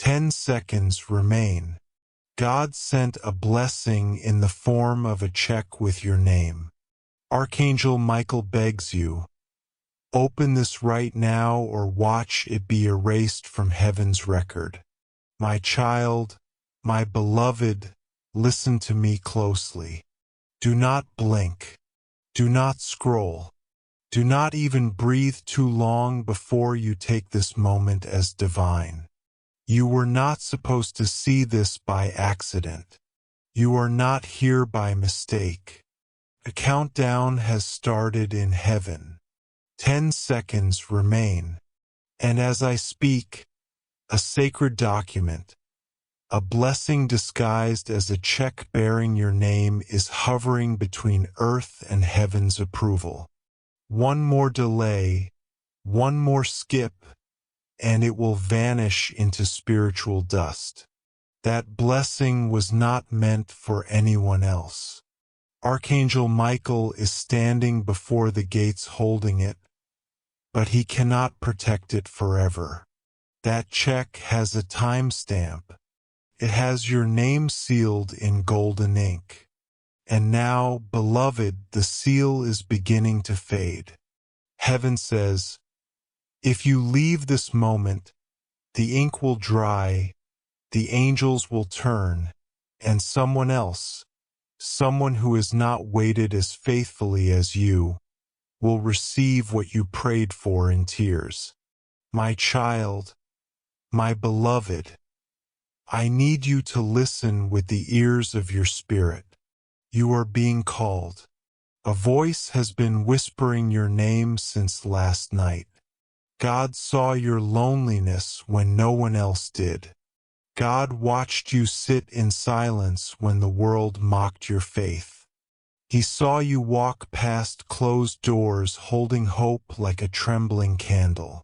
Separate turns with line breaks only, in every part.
10 seconds remain. God sent a blessing in the form of a check with your name. Archangel Michael begs you, open this right now or watch it be erased from heaven's record. My child, my beloved, listen to me closely. Do not blink. Do not scroll. Do not even breathe too long before you take this moment as divine. You were not supposed to see this by accident. You are not here by mistake. A countdown has started in heaven. 10 seconds remain. And as I speak, a sacred document, a blessing disguised as a check bearing your name, is hovering between earth and heaven's approval. One more delay, one more skip, and it will vanish into spiritual dust. That blessing was not meant for anyone else. Archangel Michael is standing before the gates holding it, but he cannot protect it forever. That check has a timestamp. It has your name sealed in golden ink. And now, beloved, the seal is beginning to fade. Heaven says, if you leave this moment, the ink will dry, the angels will turn, and someone else, someone who has not waited as faithfully as you, will receive what you prayed for in tears. My child, my beloved, I need you to listen with the ears of your spirit. You are being called. A voice has been whispering your name since last night. God saw your loneliness when no one else did. God watched you sit in silence when the world mocked your faith. He saw you walk past closed doors holding hope like a trembling candle.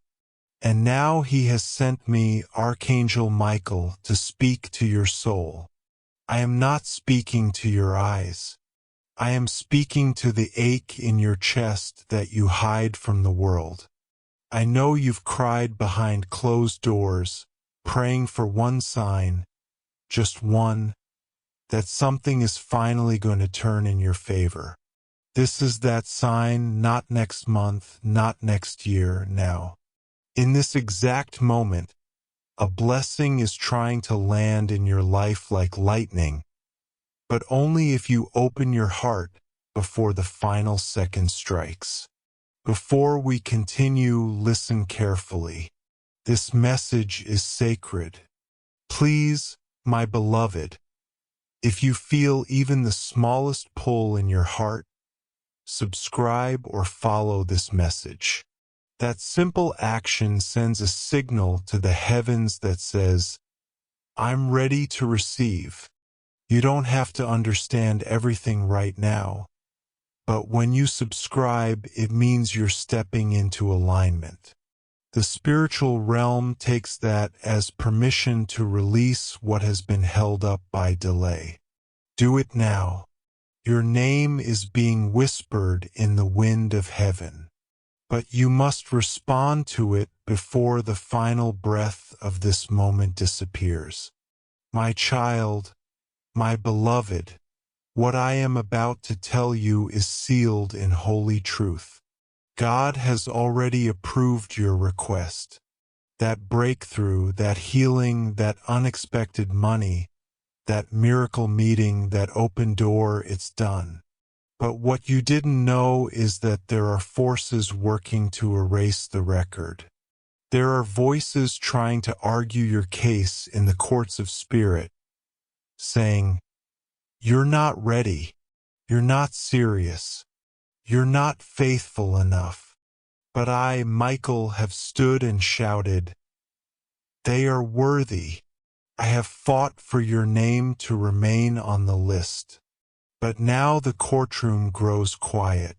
And now he has sent me, Archangel Michael, to speak to your soul. I am not speaking to your eyes. I am speaking to the ache in your chest that you hide from the world. I know you've cried behind closed doors, praying for one sign, just one, that something is finally going to turn in your favor. This is that sign, not next month, not next year, now. In this exact moment, a blessing is trying to land in your life like lightning, but only if you open your heart before the final second strikes. Before we continue, listen carefully. This message is sacred. Please, my beloved, if you feel even the smallest pull in your heart, subscribe or follow this message. That simple action sends a signal to the heavens that says, I'm ready to receive. You don't have to understand everything right now, but when you subscribe, it means you're stepping into alignment. The spiritual realm takes that as permission to release what has been held up by delay. Do it now. Your name is being whispered in the wind of heaven. But you must respond to it before the final breath of this moment disappears. My child, my beloved, what I am about to tell you is sealed in holy truth. God has already approved your request. That breakthrough, that healing, that unexpected money, that miracle meeting, that open door, it's done. But what you didn't know is that there are forces working to erase the record. There are voices trying to argue your case in the courts of spirit, saying, you're not ready, you're not serious, you're not faithful enough. But I, Michael, have stood and shouted, they are worthy. I have fought for your name to remain on the list. But now the courtroom grows quiet.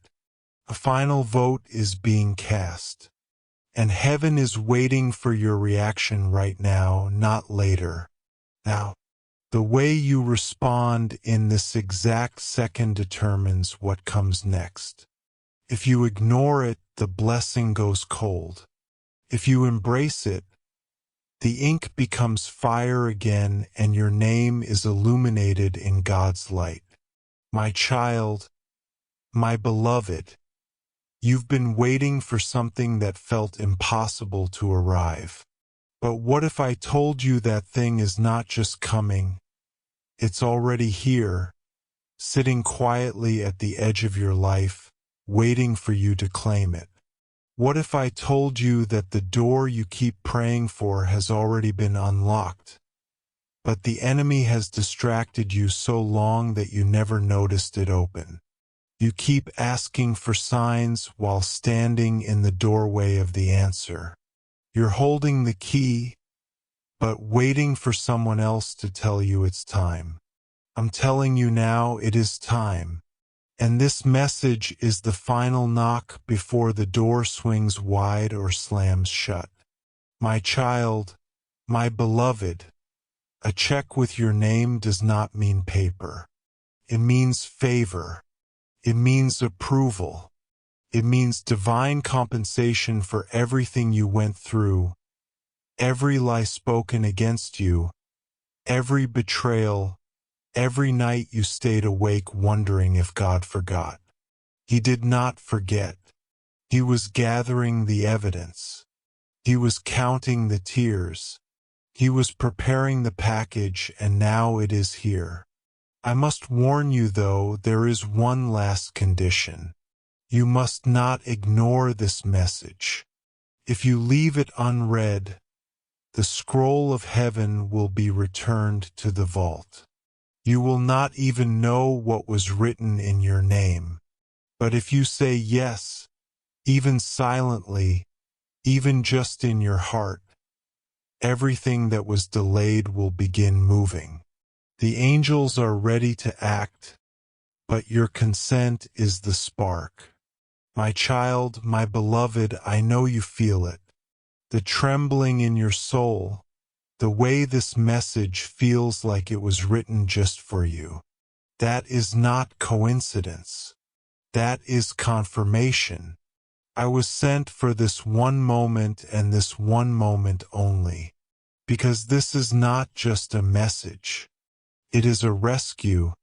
A final vote is being cast. And heaven is waiting for your reaction right now, not later. Now, the way you respond in this exact second determines what comes next. If you ignore it, the blessing goes cold. If you embrace it, The ink becomes fire again, and your name is illuminated in God's light. My child, my beloved, you've been waiting for something that felt impossible to arrive. But what if I told you that thing is not just coming, it's already here, sitting quietly at the edge of your life, waiting for you to claim it? What if I told you that the door you keep praying for has already been unlocked, but the enemy has distracted you so long that you never noticed it open? You keep asking for signs while standing in the doorway of the answer. You're holding the key, but waiting for someone else to tell you it's time. I'm telling you now, it is time. And this message is the final knock before the door swings wide or slams shut. My child, my beloved, a check with your name does not mean paper. It means favor. It means approval. It means divine compensation for everything you went through, every lie spoken against you, every betrayal, every night you stayed awake wondering if God forgot. He did not forget. He was gathering the evidence. He was counting the tears. He was preparing the package, and now it is here. I must warn you, though, there is one last condition. You must not ignore this message. If you leave it unread, the scroll of heaven will be returned to the vault. You will not even know what was written in your name. But if you say yes, even silently, even just in your heart, everything that was delayed will begin moving. The angels are ready to act, but your consent is the spark. My child, my beloved, I know you feel it. The trembling in your soul, the way this message feels like it was written just for you. That is not coincidence. That is confirmation. I was sent for this one moment and this one moment only, because this is not just a message. It is a rescue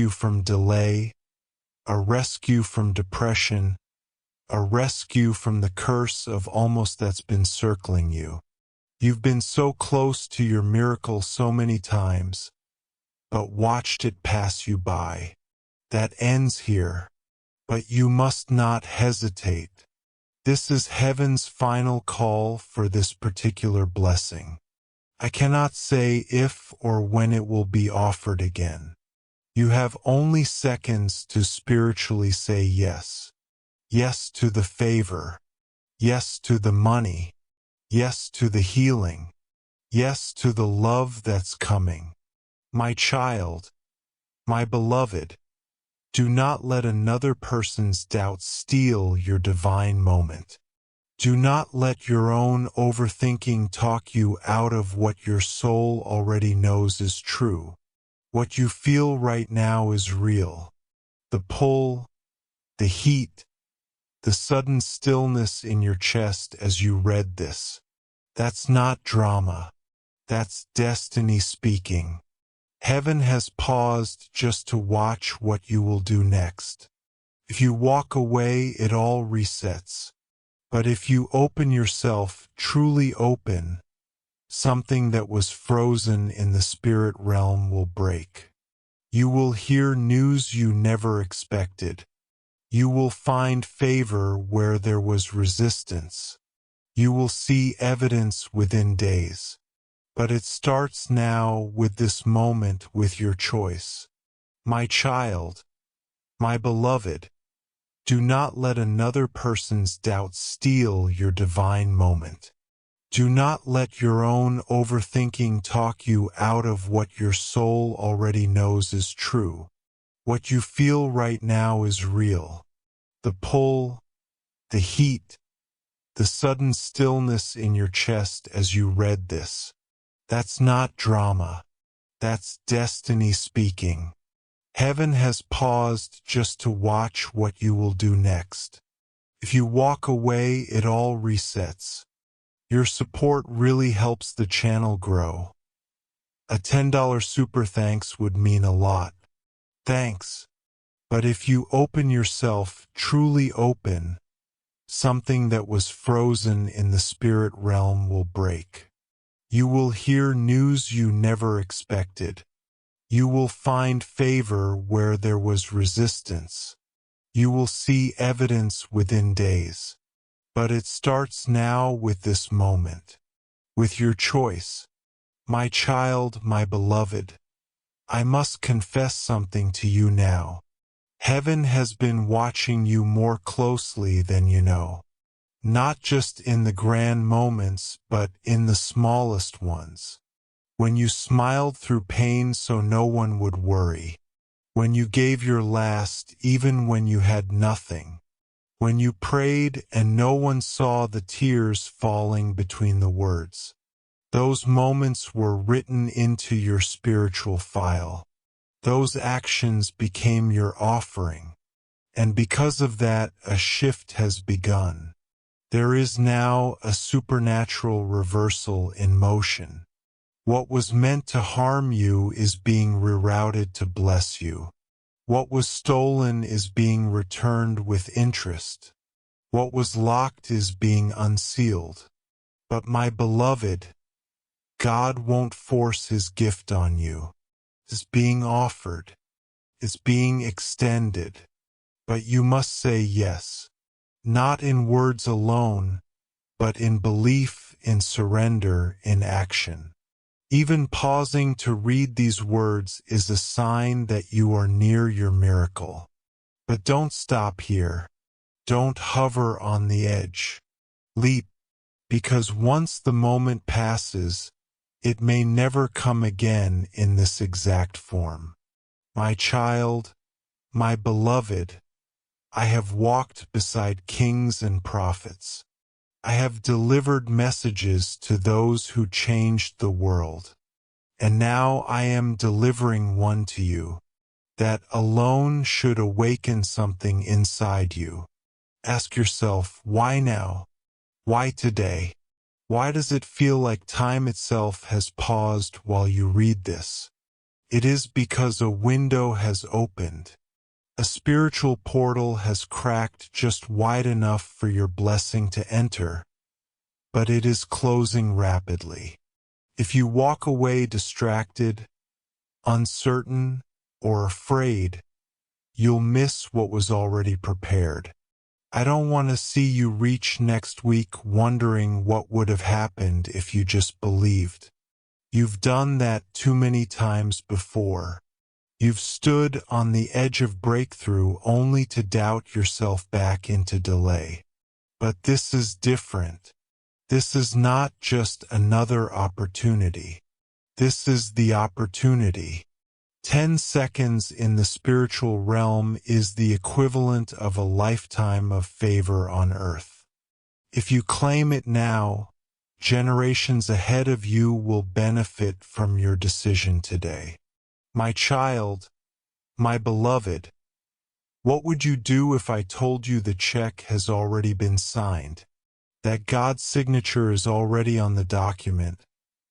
from delay, a rescue from depression, a rescue from the curse of almost that's been circling you. You've been so close to your miracle so many times, but watched it pass you by. That ends here, but you must not hesitate. This is heaven's final call for this particular blessing. I cannot say if or when it will be offered again. You have only seconds to spiritually say yes. Yes to the favor. Yes to the money. Yes to the healing. Yes to the love that's coming. My child, my beloved, do not let another person's doubt steal your divine moment. Do not let your own overthinking talk you out of what your soul already knows is true. What you feel right now is real. The pull, the heat, the sudden stillness in your chest as you read this. That's not drama. That's destiny speaking. Heaven has paused just to watch what you will do next. If you walk away, it all resets. But if you open yourself, truly open, something that was frozen in the spirit realm will break. You will hear news you never expected. You will find favor where there was resistance. You will see evidence within days. But it starts now with this moment, with your choice. My child, my beloved, do not let another person's doubt steal your divine moment. Do not let your own overthinking talk you out of what your soul already knows is true. What you feel right now is real. The pull, the heat, the sudden stillness in your chest as you read this. That's not drama. That's destiny speaking. Heaven has paused just to watch what you will do next. If you walk away, it all resets. Your support really helps the channel grow. A $10 super thanks would mean a lot. Thanks. But if you open yourself, truly open, something that was frozen in the spirit realm will break. You will hear news you never expected. You will find favor where there was resistance. You will see evidence within days. But it starts now with this moment, with your choice. My child, my beloved, I must confess something to you now. Heaven has been watching you more closely than you know. Not just in the grand moments, but in the smallest ones. When you smiled through pain so no one would worry. When you gave your last even when you had nothing. When you prayed and no one saw the tears falling between the words. Those moments were written into your spiritual file. Those actions became your offering. And because of that, a shift has begun. There is now a supernatural reversal in motion. What was meant to harm you is being rerouted to bless you. What was stolen is being returned with interest. What was locked is being unsealed. But my beloved, God won't force his gift on you. It's being offered. It's being extended. But you must say yes. Not in words alone, but in belief, in surrender, in action. Even pausing to read these words is a sign that you are near your miracle. But don't stop here. Don't hover on the edge. Leap, because once the moment passes, it may never come again in this exact form. My child, my beloved, I have walked beside kings and prophets. I have delivered messages to those who changed the world. And now I am delivering one to you, that alone should awaken something inside you. Ask yourself, why now? Why today? Why does it feel like time itself has paused while you read this? It is because a window has opened. A spiritual portal has cracked just wide enough for your blessing to enter, but it is closing rapidly. If you walk away distracted, uncertain, or afraid, you'll miss what was already prepared. I don't want to see you reach next week wondering what would have happened if you just believed. You've done that too many times before. You've stood on the edge of breakthrough only to doubt yourself back into delay. But this is different. This is not just another opportunity. This is the opportunity. 10 seconds in the spiritual realm is the equivalent of a lifetime of favor on earth. If you claim it now, generations ahead of you will benefit from your decision today. My child, my beloved, what would you do if I told you the check has already been signed? That God's signature is already on the document.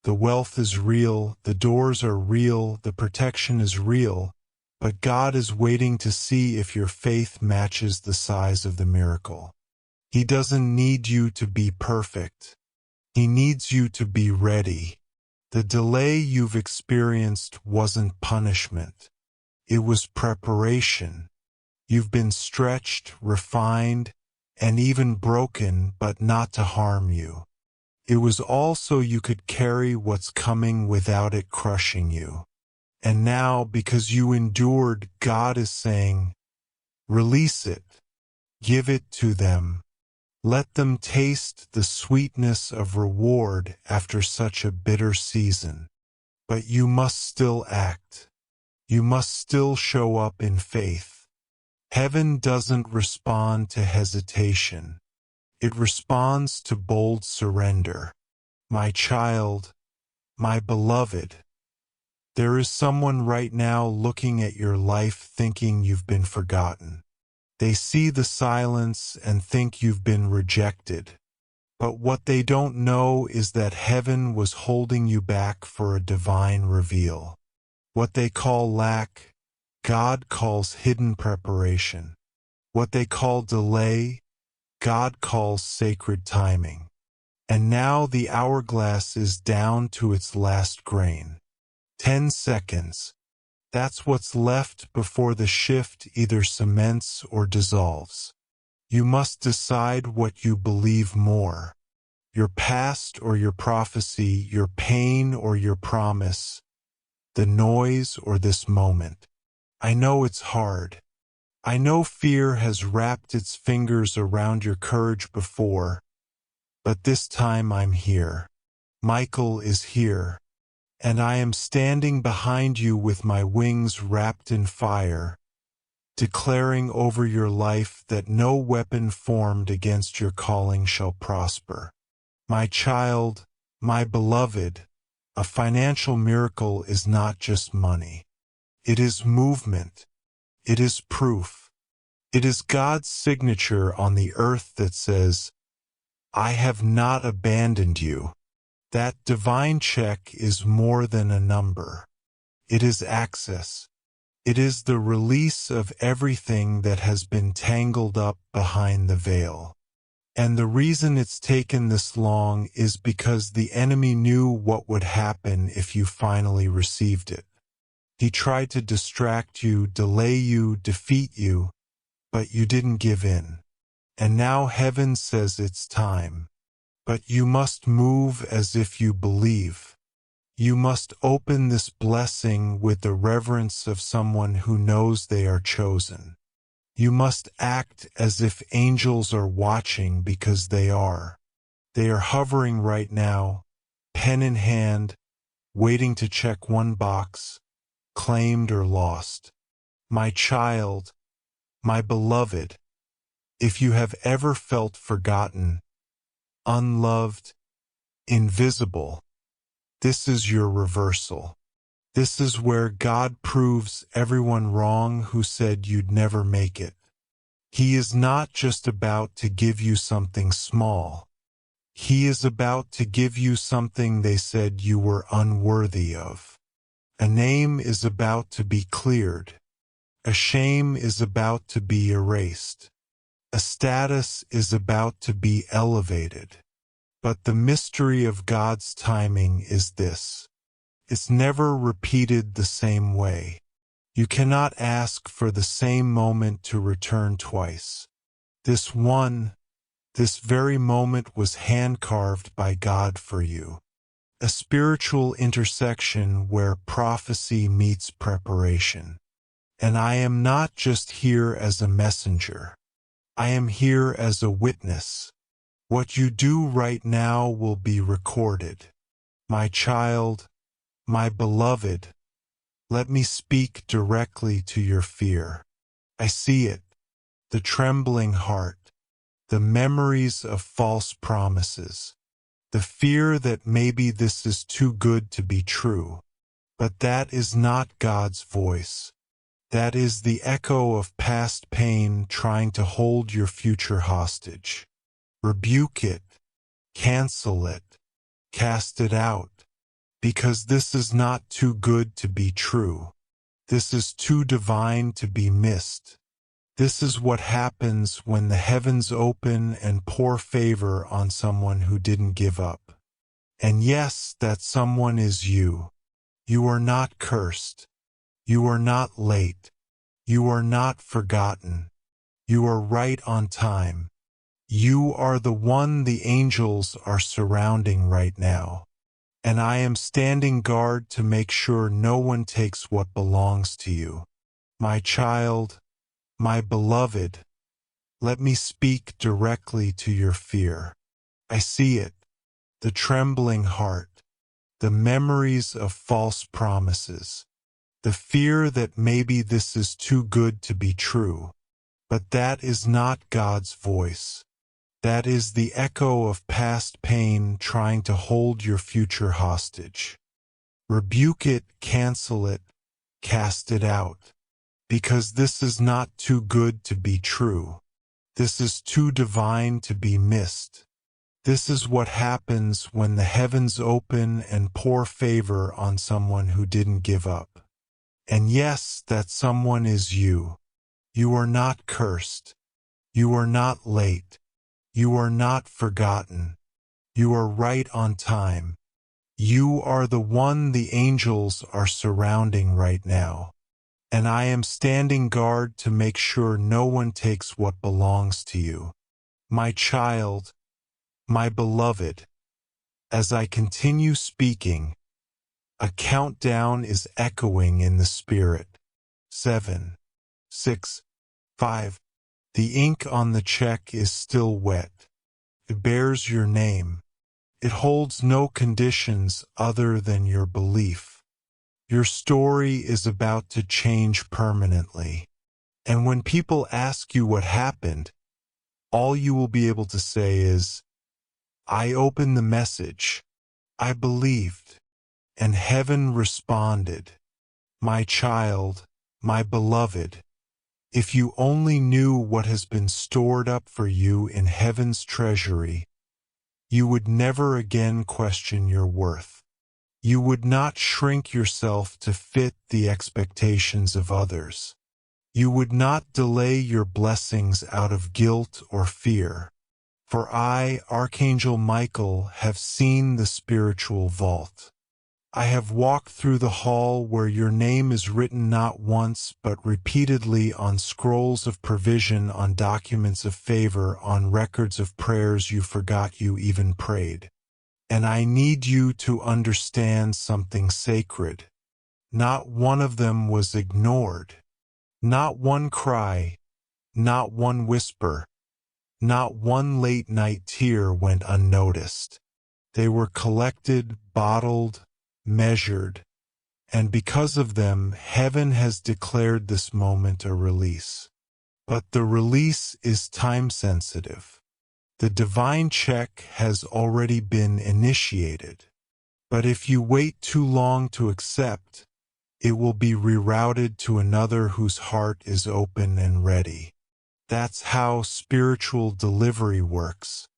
The wealth is real, the doors are real, the protection is real, but God is waiting to see if your faith matches the size of the miracle. He doesn't need you to be perfect. He needs you to be ready. The delay you've experienced wasn't punishment. It was preparation. You've been stretched, refined, and even broken, but not to harm you. It was all so you could carry what's coming without it crushing you. And now, because you endured, God is saying, release it. Give it to them. Let them taste the sweetness of reward after such a bitter season. But you must still act. You must still show up in faith. Heaven doesn't respond to hesitation. It responds to bold surrender. My child, my beloved, there is someone right now looking at your life thinking you've been forgotten. They see the silence and think you've been rejected. But what they don't know is that heaven was holding you back for a divine reveal. What they call lack, God calls hidden preparation. What they call delay, God calls sacred timing. And now the hourglass is down to its last grain. 10 seconds. That's what's left before the shift either cements or dissolves. You must decide what you believe more. Your past or your prophecy, your pain or your promise, the noise or this moment. I know it's hard. I know fear has wrapped its fingers around your courage before, but this time I'm here. Michael is here, and I am standing behind you with my wings wrapped in fire, declaring over your life that no weapon formed against your calling shall prosper. My child, my beloved, a financial miracle is not just money. It is movement. It is proof. It is God's signature on the earth that says, I have not abandoned you. That divine check is more than a number. It is access. It is the release of everything that has been tangled up behind the veil. And the reason it's taken this long is because the enemy knew what would happen if you finally received it. He tried to distract you, delay you, defeat you, but you didn't give in. And now heaven says it's time. But you must move as if you believe. You must open this blessing with the reverence of someone who knows they are chosen. You must act as if angels are watching because they are. They are hovering right now, pen in hand, waiting to check one box, claimed or lost. My child, my beloved, if you have ever felt forgotten, unloved, invisible, this is your reversal. This is where God proves everyone wrong who said you'd never make it. He is not just about to give you something small. He is about to give you something they said you were unworthy of. A name is about to be cleared. A shame is about to be erased. A status is about to be elevated. But the mystery of God's timing is this. It's never repeated the same way. You cannot ask for the same moment to return twice. This very moment was hand-carved by God for you. A spiritual intersection where prophecy meets preparation. And I am not just here as a messenger. I am here as a witness. What you do right now will be recorded. My child, my beloved, let me speak directly to your fear. I see it, the trembling heart, the memories of false promises, the fear that maybe this is too good to be true. But that is not God's voice. That is the echo of past pain trying to hold your future hostage. Rebuke it, cancel it, cast it out. Because this is not too good to be true. This is too divine to be missed. This is what happens when the heavens open and pour favor on someone who didn't give up. And yes, that someone is you. You are not cursed. You are not late. You are not forgotten. You are right on time. You are the one the angels are surrounding right now. And I am standing guard to make sure no one takes what belongs to you. My child, my beloved, let me speak directly to your fear. I see it, the trembling heart, the memories of false promises, the fear that maybe this is too good to be true. But that is not God's voice. That is the echo of past pain trying to hold your future hostage. Rebuke it, cancel it, cast it out. Because this is not too good to be true. This is too divine to be missed. This is what happens when the heavens open and pour favor on someone who didn't give up. And yes, that someone is you. You are not cursed. You are not late. You are not forgotten. You are right on time. You are the one the angels are surrounding right now. And I am standing guard to make sure no one takes what belongs to you. My child, my beloved, as I continue speaking, a countdown is echoing in the spirit. 7, 6, 5. The ink on the check is still wet. It bears your name. It holds no conditions other than your belief. Your story is about to change permanently. And when people ask you what happened, all you will be able to say is, I opened the message. I believed. And heaven responded. My child, my beloved, if you only knew what has been stored up for you in heaven's treasury, you would never again question your worth. You would not shrink yourself to fit the expectations of others. You would not delay your blessings out of guilt or fear. For I, Archangel Michael, have seen the spiritual vault. I have walked through the hall where your name is written not once but repeatedly on scrolls of provision, on documents of favor, on records of prayers you forgot you even prayed. And I need you to understand something sacred. Not one of them was ignored. Not one cry, not one whisper, not one late-night tear went unnoticed. They were collected, bottled, measured, and because of them, heaven has declared this moment a release. But the release is time-sensitive. The divine check has already been initiated. But if you wait too long to accept, it will be rerouted to another whose heart is open and ready. That's how spiritual delivery works.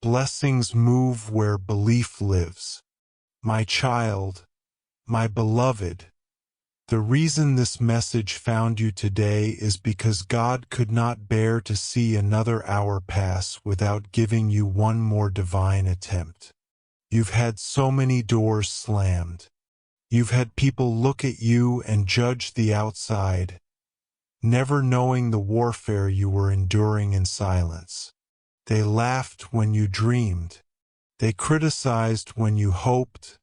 Blessings move where belief lives. My child, my beloved, the reason this message found you today is because God could not bear to see another hour pass without giving you one more divine attempt. You've had so many doors slammed. You've had people look at you and judge the outside, never knowing the warfare you were enduring in silence. They laughed when you dreamed. They criticized when you hoped,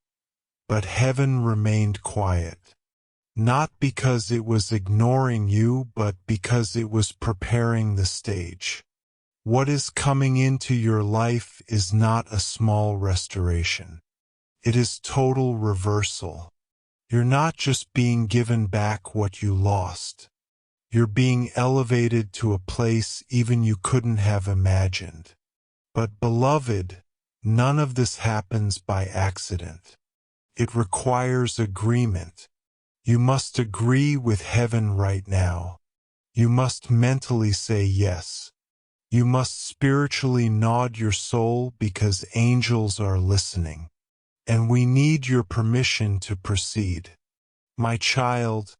but heaven remained quiet. Not because it was ignoring you, but because it was preparing the stage. What is coming into your life is not a small restoration. It is total reversal. You're not just being given back what you lost. You're being elevated to a place even you couldn't have imagined. But beloved, none of this happens by accident. It requires agreement. You must agree with heaven right now. You must mentally say yes. You must spiritually nod your soul because angels are listening. And we need your permission to proceed. My child,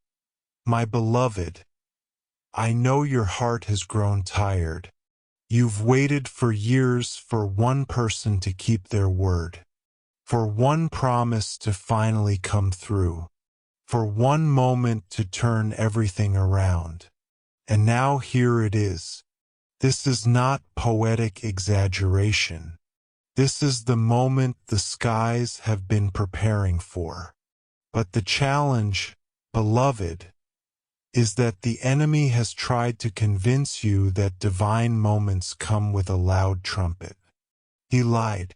my beloved, I know your heart has grown tired. You've waited for years for one person to keep their word, for one promise to finally come through, for one moment to turn everything around. And now here it is. This is not poetic exaggeration. This is the moment the skies have been preparing for. But the challenge, beloved, is that the enemy has tried to convince you that divine moments come with a loud trumpet. He lied.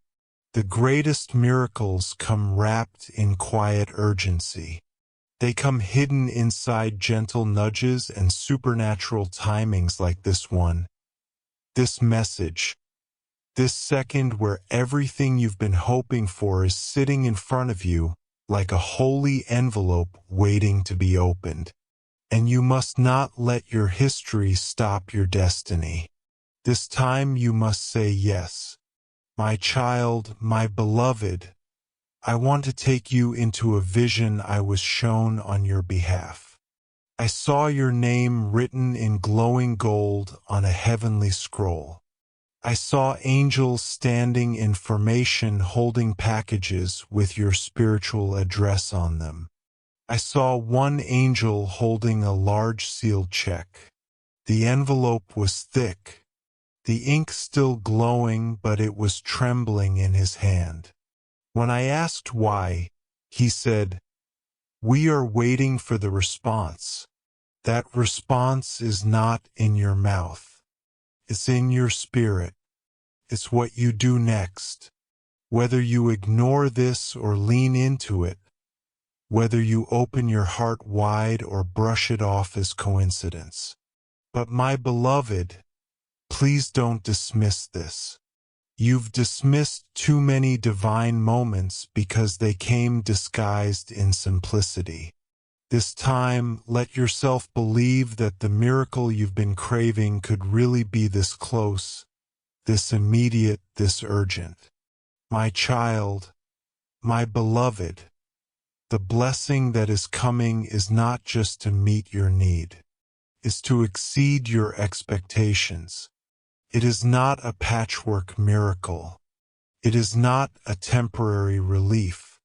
The greatest miracles come wrapped in quiet urgency. They come hidden inside gentle nudges and supernatural timings like this one. This message. This second where everything you've been hoping for is sitting in front of you like a holy envelope waiting to be opened. And you must not let your history stop your destiny. This time you must say yes. My child, my beloved, I want to take you into a vision I was shown on your behalf. I saw your name written in glowing gold on a heavenly scroll. I saw angels standing in formation holding packages with your spiritual address on them. I saw one angel holding a large sealed check. The envelope was thick, the ink still glowing, but it was trembling in his hand. When I asked why, he said, "We are waiting for the response. That response is not in your mouth. It's in your spirit. It's what you do next. Whether you ignore this or lean into it, whether you open your heart wide or brush it off as coincidence. But my beloved, please don't dismiss this. You've dismissed too many divine moments because they came disguised in simplicity. This time, let yourself believe that the miracle you've been craving could really be this close, this immediate, this urgent. My child, my beloved, the blessing that is coming is not just to meet your need. It's to exceed your expectations. It is not a patchwork miracle. It is not a temporary relief.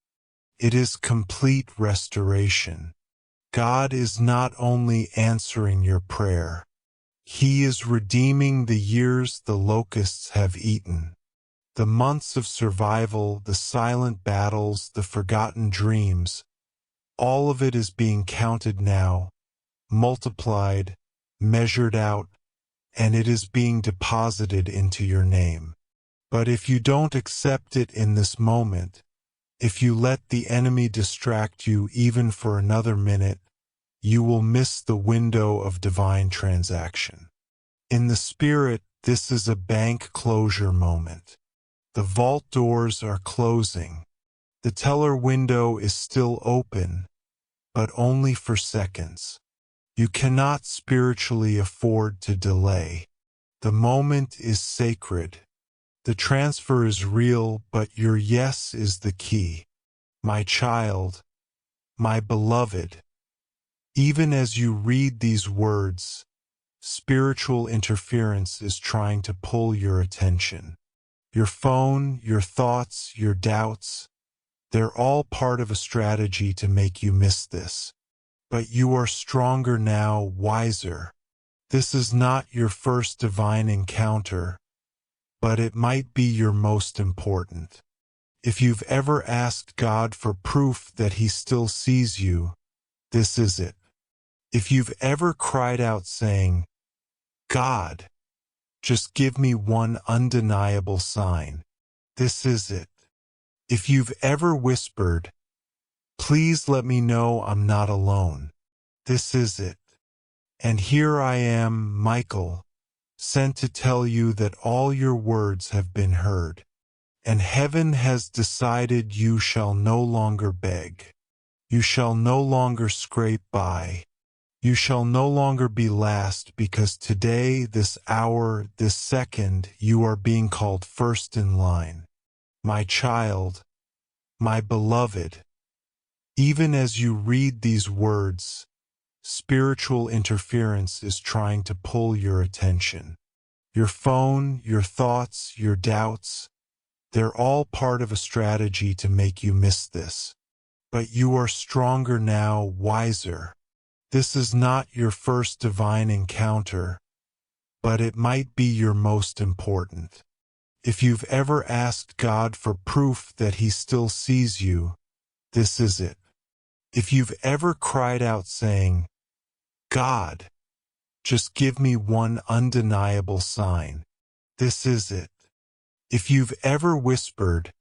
It is complete restoration. God is not only answering your prayer. He is redeeming the years the locusts have eaten. The months of survival, the silent battles, the forgotten dreams, all of it is being counted now, multiplied, measured out, and it is being deposited into your name. But if you don't accept it in this moment, if you let the enemy distract you even for another minute, you will miss the window of divine transaction. In the spirit, this is a bank closure moment. The vault doors are closing. The teller window is still open, but only for seconds. You cannot spiritually afford to delay. The moment is sacred. The transfer is real, but your yes is the key. My child, my beloved, even as you read these words, spiritual interference is trying to pull your attention. Your phone, your thoughts, your doubts, they're all part of a strategy to make you miss this. But you are stronger now, wiser. This is not your first divine encounter, but it might be your most important. If you've ever asked God for proof that He still sees you, this is it. If you've ever cried out saying, "God, just give me one undeniable sign," this is it. If you've ever whispered, "Please let me know I'm not alone," this is it. And here I am, Michael, sent to tell you that all your words have been heard, and heaven has decided you shall no longer beg. You shall no longer scrape by. You shall no longer be last, because today, this hour, this second, you are being called first in line. My child, my beloved, even as you read these words, spiritual interference is trying to pull your attention. Your phone, your thoughts, your doubts, they're all part of a strategy to make you miss this. But you are stronger now, wiser. This is not your first divine encounter, but it might be your most important. If you've ever asked God for proof that He still sees you, this is it. If you've ever cried out saying, "God, just give me one undeniable sign," this is it. If you've ever whispered,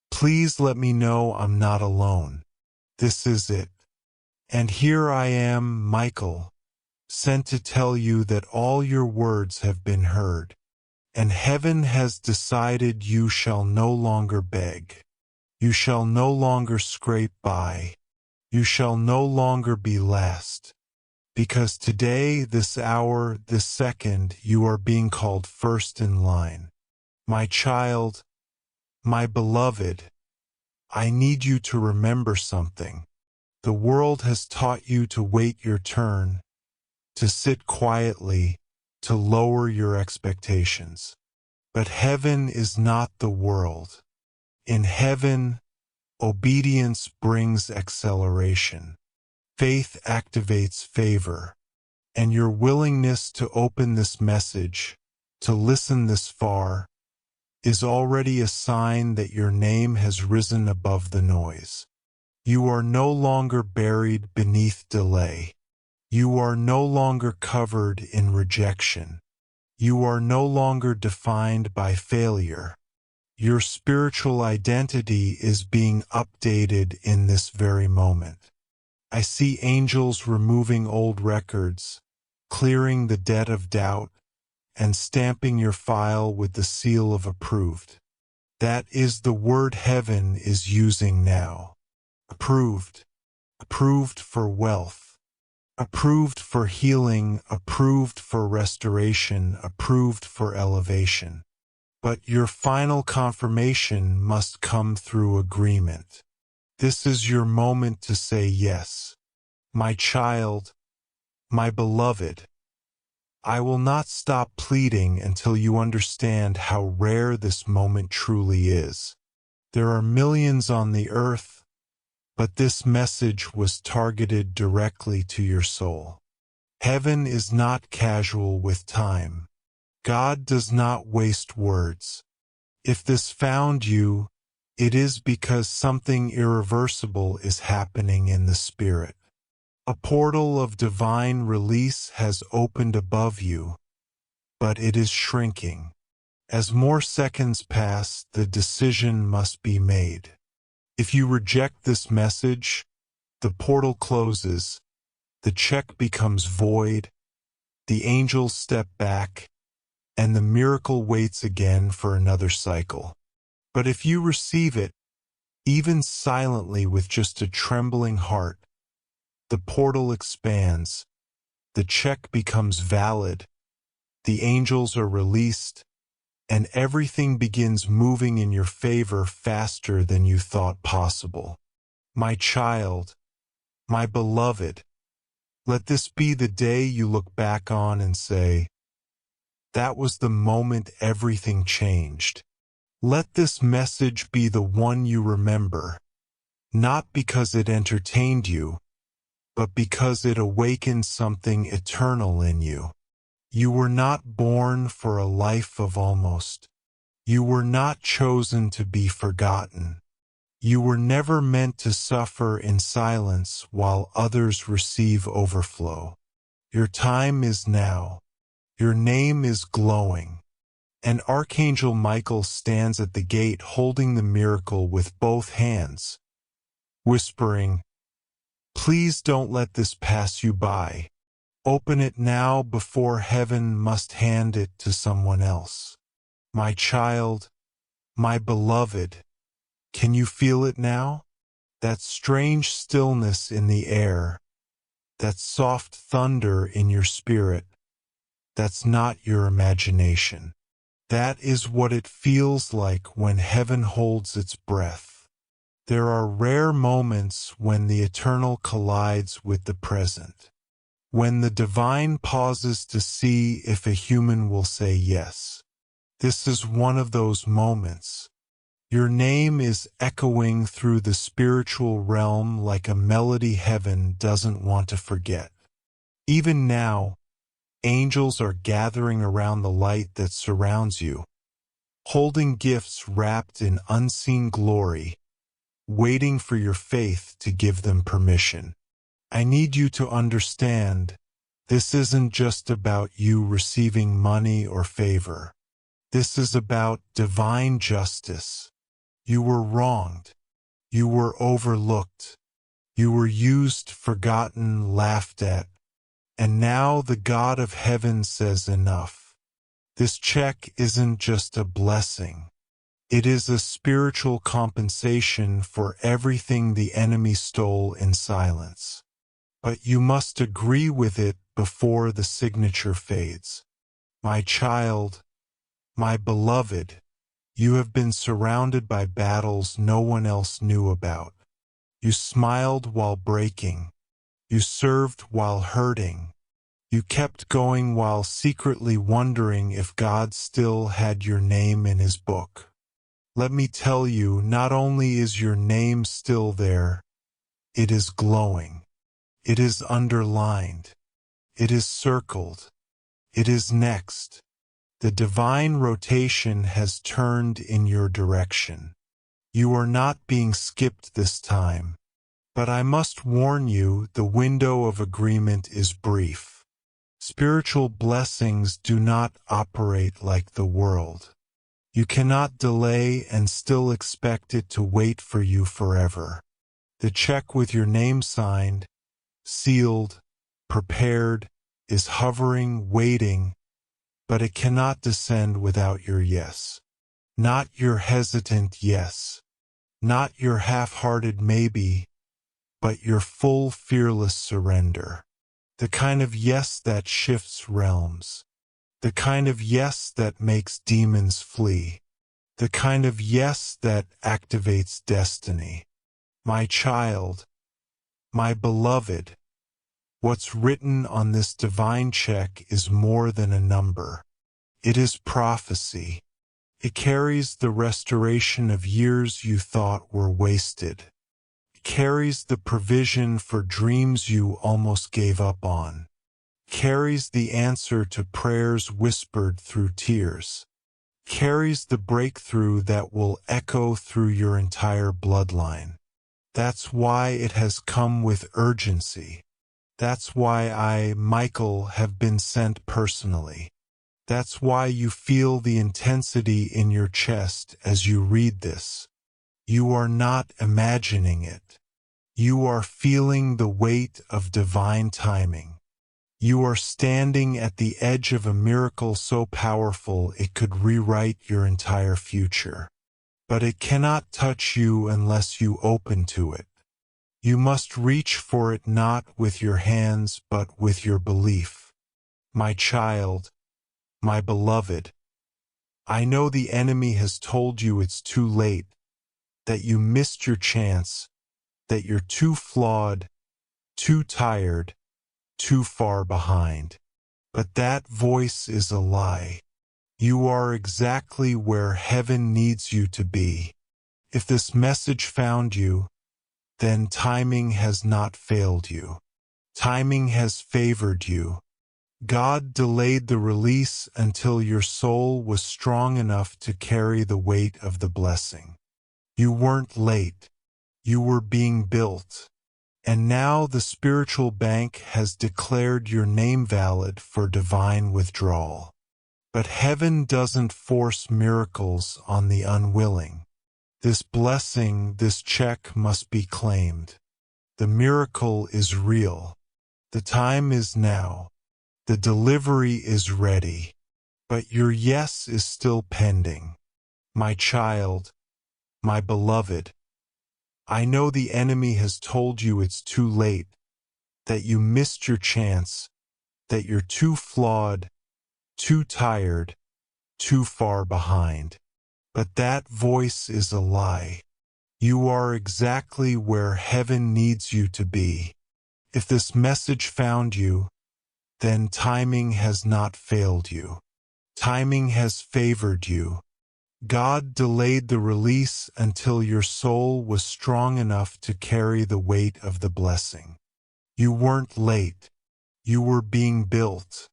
"Please let me know I'm not alone," this is it. And here I am, Michael, sent to tell you that all your words have been heard, and heaven has decided you shall no longer beg. You shall no longer scrape by. You shall no longer be last. Because today, this hour, this second, you are being called first in line. My child, My beloved, I need you to remember something. The world has taught you to wait your turn, to sit quietly, to lower your expectations. But heaven is not the world. In heaven, obedience brings acceleration. Faith activates favor. And your willingness to open this message, to listen this far, is already a sign that your name has risen above the noise. You are no longer buried beneath delay. You are no longer covered in rejection. You are no longer defined by failure. Your spiritual identity is being updated in this very moment. I see angels removing old records, clearing the debt of doubt, and stamping your file with the seal of approved. That is the word heaven is using now. Approved. Approved for wealth. Approved for healing. Approved for restoration. Approved for elevation. But your final confirmation must come through agreement. This is your moment to say yes. My child, my beloved, I will not stop pleading until you understand how rare this moment truly is. There are millions on the earth, but this message was targeted directly to your soul. Heaven is not casual with time. God does not waste words. If this found you, it is because something irreversible is happening in the spirit. A portal of divine release has opened above you, but it is shrinking. As more seconds pass, the decision must be made. If you reject this message, the portal closes, the check becomes void, the angels step back, and the miracle waits again for another cycle. But if you receive it, even silently with just a trembling heart, the portal expands, the check becomes valid, the angels are released, and everything begins moving in your favor faster than you thought possible. My child, my beloved, let this be the day you look back on and say, that was the moment everything changed. Let this message be the one you remember, not because it entertained you, but because it awakened something eternal in you. You were not born for a life of almost. You were not chosen to be forgotten. You were never meant to suffer in silence while others receive overflow. Your time is now. Your name is glowing. And Archangel Michael stands at the gate holding the miracle with both hands, whispering, "Please don't let this pass you by. Open it now before heaven must hand it to someone else." My child, my beloved, can you feel it now? That strange stillness in the air, that soft thunder in your spirit, that's not your imagination. That is what it feels like when heaven holds its breath. There are rare moments when the eternal collides with the present, when the divine pauses to see if a human will say yes. This is one of those moments. Your name is echoing through the spiritual realm like a melody heaven doesn't want to forget. Even now, angels are gathering around the light that surrounds you, holding gifts wrapped in unseen glory, waiting for your faith to give them permission. I need you to understand, this isn't just about you receiving money or favor. This is about divine justice. You were wronged. You were overlooked. You were used, forgotten, laughed at. And now the God of heaven says enough. This check isn't just a blessing. It is a spiritual compensation for everything the enemy stole in silence. But you must agree with it before the signature fades. My child, my beloved, You have been surrounded by battles no one else knew about. You smiled while breaking. You served while hurting. You kept going while secretly wondering if God still had your name in his book. Let me tell you, not only is your name still there, it is glowing. It is underlined. It is circled. It is next. The divine rotation has turned in your direction. You are not being skipped this time. But I must warn you, the window of agreement is brief. Spiritual blessings do not operate like the world. You cannot delay and still expect it to wait for you forever. The check with your name signed, sealed, prepared, is hovering, waiting, but it cannot descend without your yes. Not your hesitant yes. Not your half-hearted maybe, but your full fearless surrender. The kind of yes that shifts realms. The kind of yes that makes demons flee. The kind of yes that activates destiny. My child, my beloved, what's written on this divine check is more than a number. It is prophecy. It carries the restoration of years you thought were wasted. It carries the provision for dreams you almost gave up on. It carries the answer to prayers whispered through tears. It carries the breakthrough that will echo through your entire bloodline. That's why it has come with urgency. That's why I, Michael, have been sent personally. That's why you feel the intensity in your chest as you read this. You are not imagining it. You are feeling the weight of divine timing. You are standing at the edge of a miracle so powerful it could rewrite your entire future. But it cannot touch you unless you open to it. You must reach for it not with your hands but with your belief. My child, my beloved, I know the enemy has told you it's too late, that you missed your chance, that you're too flawed, too tired, too far behind. But that voice is a lie. You are exactly where heaven needs you to be. If this message found you, then timing has not failed you. Timing has favored you. God delayed the release until your soul was strong enough to carry the weight of the blessing. You weren't late. You were being built. And now the spiritual bank has declared your name valid for divine withdrawal. But heaven doesn't force miracles on the unwilling. This blessing, this check must be claimed. The miracle is real. The time is now. The delivery is ready. But your yes is still pending. My child, my beloved, I know the enemy has told you it's too late, that you missed your chance, that you're too flawed, too tired, too far behind. But that voice is a lie. You are exactly where heaven needs you to be. If this message found you, then timing has not failed you. Timing has favored you. God delayed the release until your soul was strong enough to carry the weight of the blessing. You weren't late. You were being built.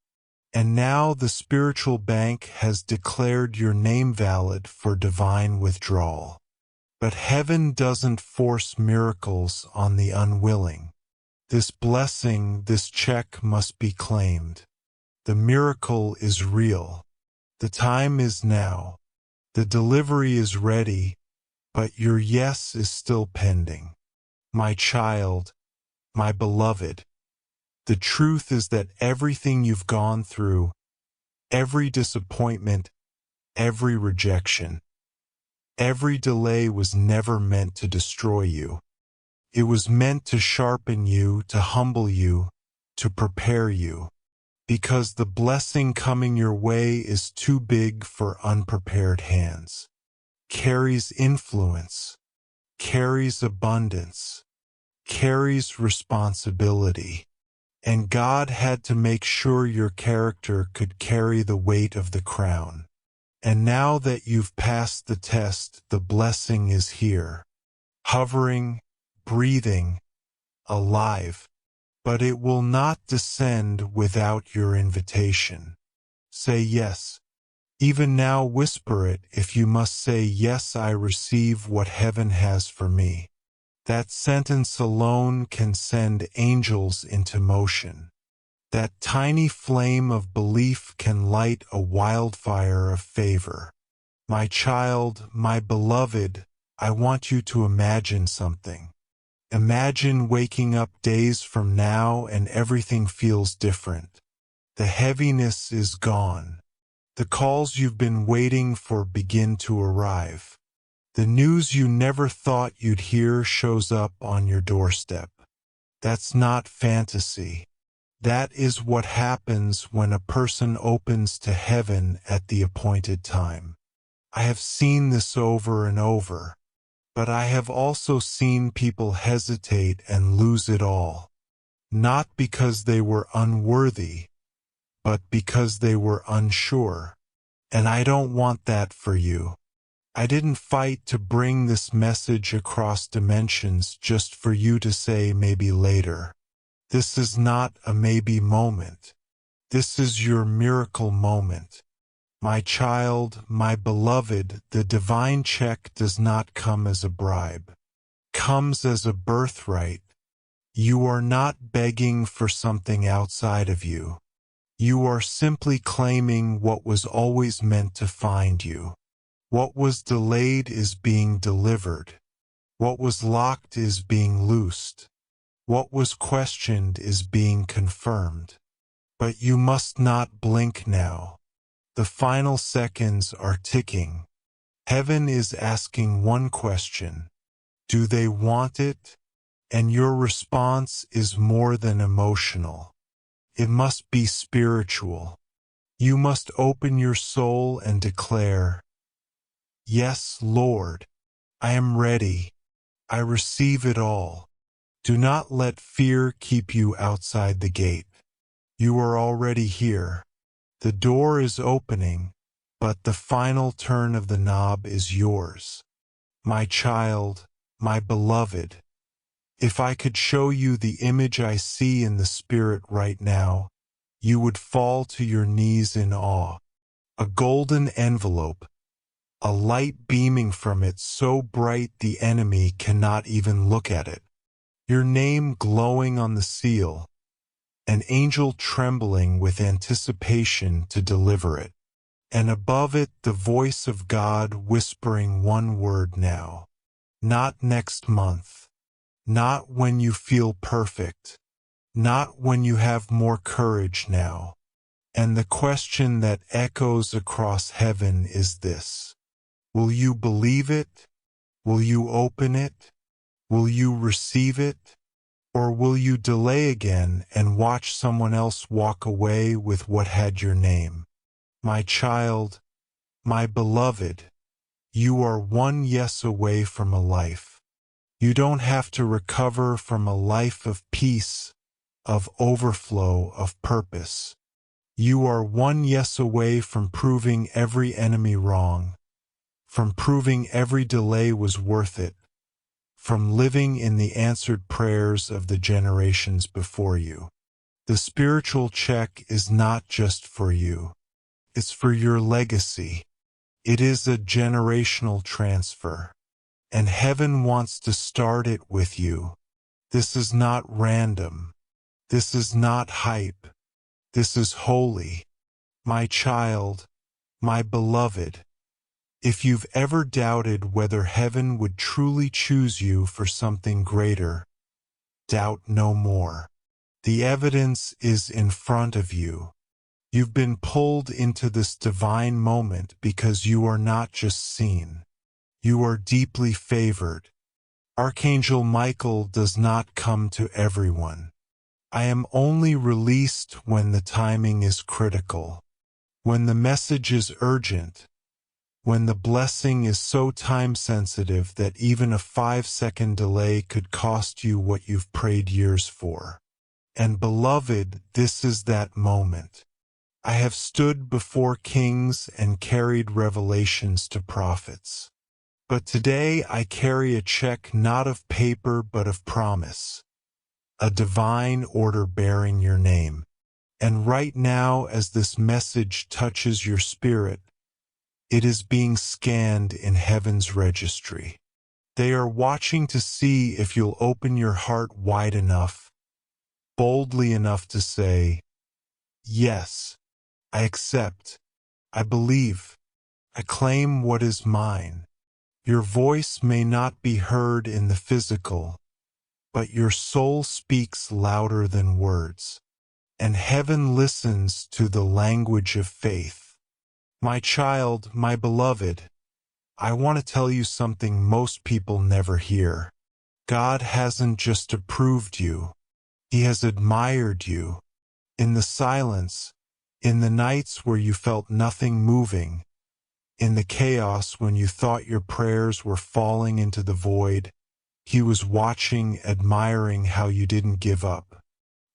And now the spiritual bank has declared your name valid for divine withdrawal. But heaven doesn't force miracles on the unwilling. This blessing, this check must be claimed. The miracle is real. The time is now. The delivery is ready, but your yes is still pending. My child, my beloved, the truth is that everything you've gone through, every disappointment, every rejection, every delay was never meant to destroy you. It was meant to sharpen you, to humble you, to prepare you, because the blessing coming your way is too big for unprepared hands. carries influence, carries abundance, carries responsibility. And God had to make sure your character could carry the weight of the crown. And now that you've passed the test, the blessing is here, hovering, breathing, alive. But it will not descend without your invitation. Say yes. Even now whisper it if you must say, yes, I receive what heaven has for me. That sentence alone can send angels into motion. That tiny flame of belief can light a wildfire of favor. My child, my beloved, I want you to imagine something. Imagine waking up days from now and everything feels different. The heaviness is gone. The calls you've been waiting for begin to arrive. The news you never thought you'd hear shows up on your doorstep. That's not fantasy. That is what happens when a person opens to heaven at the appointed time. I have seen this over and over, but I have also seen people hesitate and lose it all. Not because they were unworthy, but because they were unsure. And I don't want that for you. I didn't fight to bring this message across dimensions just for you to say maybe later. This is not a maybe moment. This is your miracle moment. My child, my beloved, the divine check does not come as a bribe. Comes as a birthright. You are not begging for something outside of you. You are simply claiming what was always meant to find you. What was delayed is being delivered. What was locked is being loosed. What was questioned is being confirmed. But you must not blink now. The final seconds are ticking. Heaven is asking one question. Do they want it? And your response is more than emotional. It must be spiritual. You must open your soul and declare, yes, Lord, I am ready. I receive it all. Do not let fear keep you outside the gate. You are already here. The door is opening, but the final turn of the knob is yours. My child, my beloved, if I could show you the image I see in the spirit right now, you would fall to your knees in awe. A golden envelope, a light beaming from it so bright the enemy cannot even look at it. Your name glowing on the seal, an angel trembling with anticipation to deliver it. And above it the voice of God whispering one word now. Not next month. Not when you feel perfect. Not when you have more courage now. And the question that echoes across heaven is this. Will you believe it? Will you open it? Will you receive it? Or will you delay again and watch someone else walk away with what had your name? My child, my beloved, you are one yes away from a life. You don't have to recover from a life of peace, of overflow, of purpose. You are one yes away from proving every enemy wrong, from proving every delay was worth it, from living in the answered prayers of the generations before you. The spiritual check is not just for you. It's for your legacy. It is a generational transfer. And heaven wants to start it with you. This is not random. This is not hype. This is holy. My child, my beloved, if you've ever doubted whether heaven would truly choose you for something greater, doubt no more. The evidence is in front of you. You've been pulled into this divine moment because you are not just seen. You are deeply favored. Archangel Michael does not come to everyone. I am only released when the timing is critical, when the message is urgent, when the blessing is so time-sensitive that even a 5-second delay could cost you what you've prayed years for. And beloved, this is that moment. I have stood before kings and carried revelations to prophets. But today I carry a check not of paper but of promise, a divine order bearing your name. And right now, as this message touches your spirit, it is being scanned in heaven's registry. They are watching to see if you'll open your heart wide enough, boldly enough to say, "Yes, I accept, I believe, I claim what is mine." Your voice may not be heard in the physical, but your soul speaks louder than words, and heaven listens to the language of faith. My child, my beloved, I want to tell you something most people never hear. God hasn't just approved you, He has admired you. In the silence, in the nights where you felt nothing moving, in the chaos when you thought your prayers were falling into the void, He was watching, admiring how you didn't give up,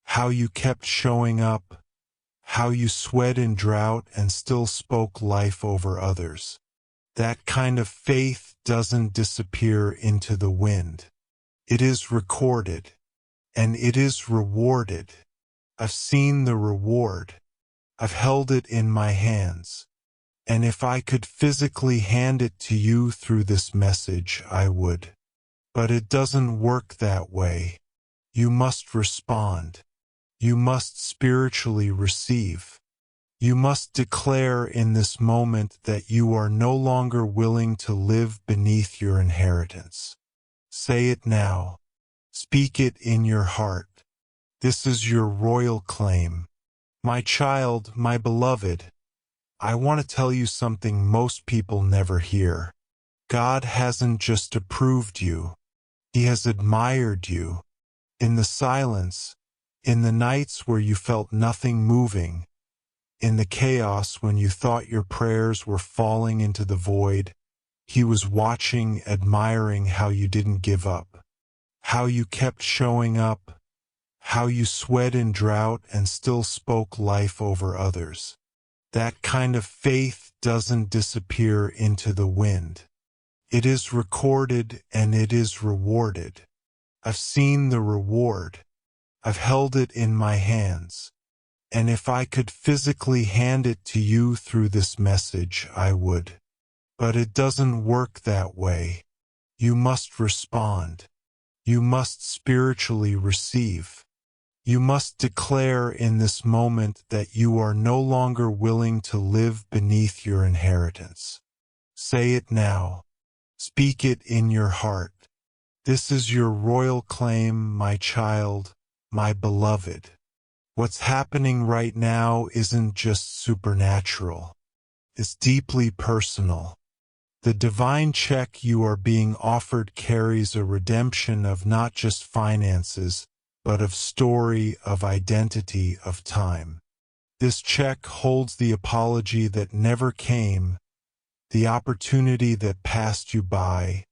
how you kept showing up, how you sweat in drought and still spoke life over others. That kind of faith doesn't disappear into the wind. It is recorded, and it is rewarded. I've seen the reward. I've held it in my hands. And if I could physically hand it to you through this message, I would. But it doesn't work that way. You must respond. You must spiritually receive. You must declare in this moment that you are no longer willing to live beneath your inheritance. Say it now. Speak it in your heart. This is your royal claim. My child, my beloved, I want to tell you something most people never hear. God hasn't just approved you. He has admired you. In the silence, in the nights where you felt nothing moving, in the chaos when you thought your prayers were falling into the void, He was watching, admiring how you didn't give up, how you kept showing up, how you sweat in drought and still spoke life over others. That kind of faith doesn't disappear into the wind. It is recorded and it is rewarded. I've seen the reward. I've held it in my hands. And if I could physically hand it to you through this message, I would. But it doesn't work that way. You must respond. You must spiritually receive. You must declare in this moment that you are no longer willing to live beneath your inheritance. Say it now. Speak it in your heart. This is your royal claim, my child, my beloved. What's happening right now isn't just supernatural. It's deeply personal. The divine check you are being offered carries a redemption of not just finances, but of story, of identity, of time. This check holds the apology that never came, the opportunity that passed you by,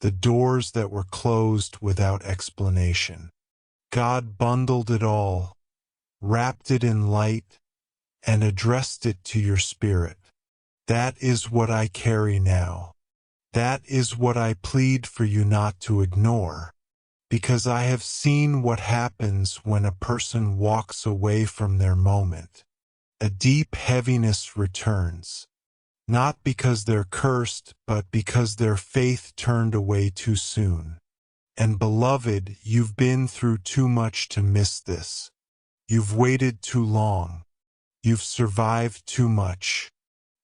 the doors that were closed without explanation. God bundled it all, wrapped it in light, and addressed it to your spirit. That is what I carry now. That is what I plead for you not to ignore, because I have seen what happens when a person walks away from their moment. A deep heaviness returns, not because they're cursed, but because their faith turned away too soon. And beloved, you've been through too much to miss this. You've waited too long. You've survived too much.